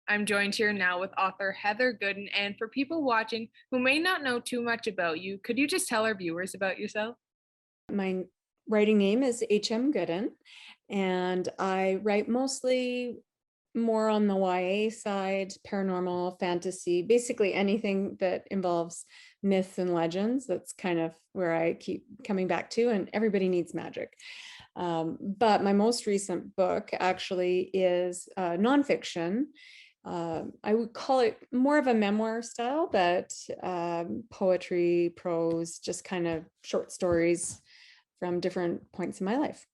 I'm joined here now with author Heather Gooden. And for people watching who may not know too much about you, could you just tell our viewers about yourself? My writing name is H.M. Gooden, and I write mostly more on the YA side, paranormal, fantasy, basically anything that involves myths and legends. That's kind of where I keep coming back to, and everybody needs magic. But my most recent book actually is nonfiction. I would call it more of a memoir style, but poetry, prose, just kind of short stories from different points in my life.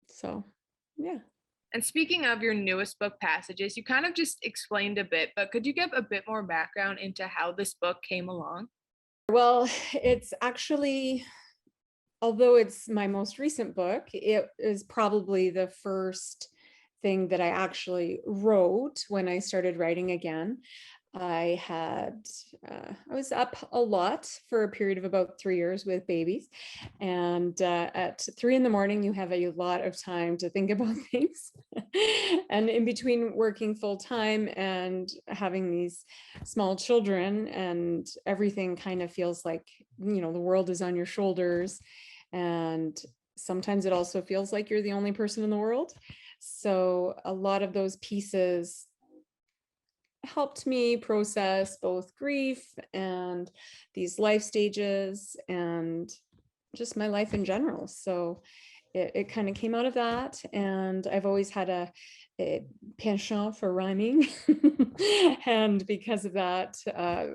So, yeah. And speaking of your newest book, Passages, you kind of just explained a bit, but could you give a bit more background into how this book came along? Well, it's actually, although it's my most recent book, it is probably the first thing that I actually wrote when I started writing again. I had, I was up a lot for a period of about 3 years with babies. And at 3 in the morning, you have a lot of time to think about things. And in between working full time and having these small children, and everything kind of feels like, the world is on your shoulders. And sometimes it also feels like you're the only person in the world. So a lot of those pieces helped me process both grief and these life stages and just my life in general. So it kind of came out of that. And I've always had a penchant for rhyming. And because of that,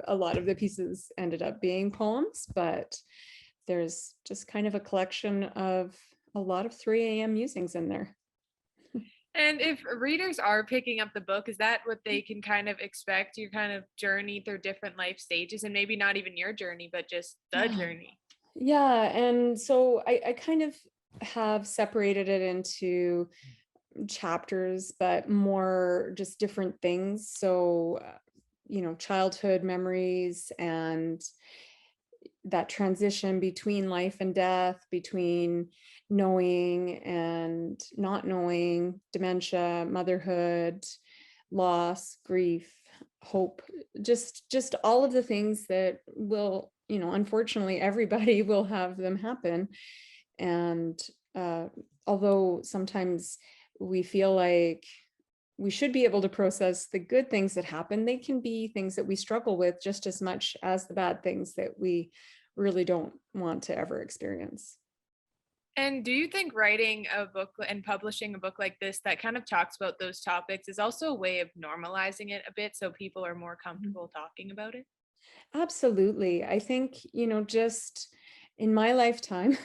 a lot of the pieces ended up being poems, but there's just kind of a collection of a lot of 3 a.m. musings in there. And if readers are picking up the book, is that what they can kind of expect? Your kind of journey through different life stages, and maybe not even your journey, but just the Yeah. journey. Yeah. And so I kind of have separated it into chapters, but more just different things. So, childhood memories and that transition between life and death, between knowing and not knowing, dementia, motherhood, loss, grief, hope, just all of the things that will, unfortunately everybody will have them happen. And uh, although sometimes we feel like we should be able to process the good things that happen, they can be things that we struggle with just as much as the bad things that we really don't want to ever experience. And do you think writing a book and publishing a book like this that kind of talks about those topics is also a way of normalizing it a bit so people are more Mhm. comfortable talking about it? Absolutely. I think, just in my lifetime,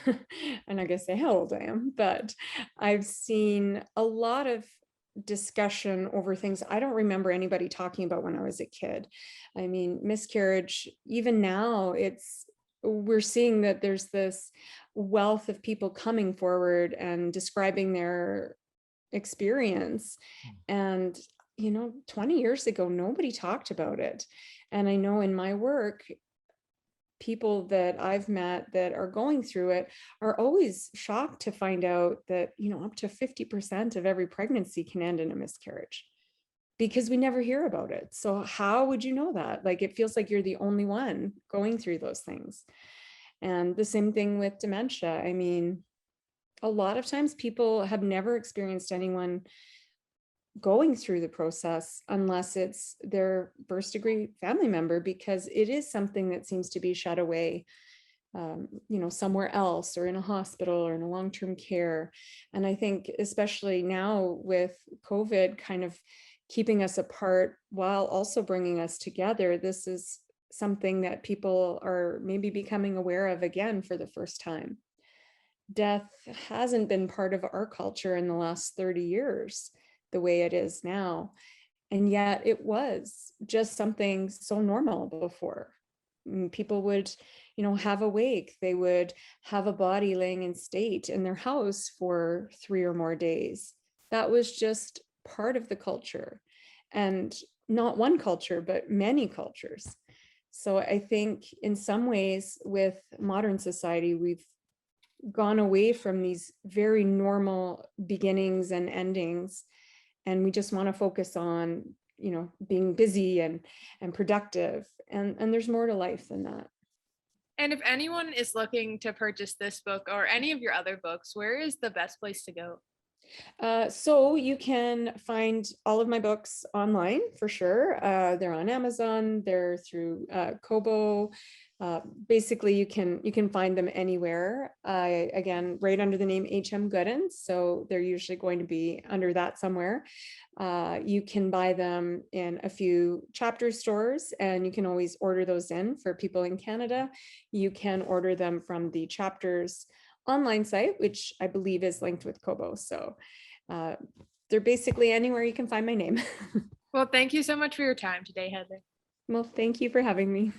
and I guess say how old I am, but I've seen a lot of discussion over things I don't remember anybody talking about when I was a kid. I mean, miscarriage, even now, we're seeing that there's this wealth of people coming forward and describing their experience. And, 20 years ago, nobody talked about it. And I know in my work, people that I've met that are going through it are always shocked to find out that, up to 50% of every pregnancy can end in a miscarriage because we never hear about it. So how would you know that? Like, it feels like you're the only one going through those things. And the same thing with dementia. I mean, a lot of times people have never experienced anyone going through the process unless it's their first degree family member, because it is something that seems to be shut away, somewhere else or in a hospital or in a long-term care. And I think especially now with COVID kind of keeping us apart while also bringing us together, this is something that people are maybe becoming aware of again for the first time. Death hasn't been part of our culture in the last 30 years the way it is now. And yet it was just something so normal before. People would, have a wake. They would have a body laying in state in their house for 3 or more days. That was just part of the culture. And not one culture, but many cultures. So I think in some ways with modern society, we've gone away from these very normal beginnings and endings, and we just want to focus on being busy and productive. And there's more to life than that. And if anyone is looking to purchase this book or any of your other books, where is the best place to go? So you can find all of my books online for sure. They're on Amazon. They're through Kobo. Basically, you can find them anywhere. I again right under the name HM Gooden, so they're usually going to be under that somewhere. You can buy them in a few chapter stores, and you can always order those in for people in Canada. You can order them from the chapters online site, which I believe is linked with Kobo. So uh, they're basically anywhere you can find my name. Well, thank you so much for your time today, Heather. Well, thank you for having me.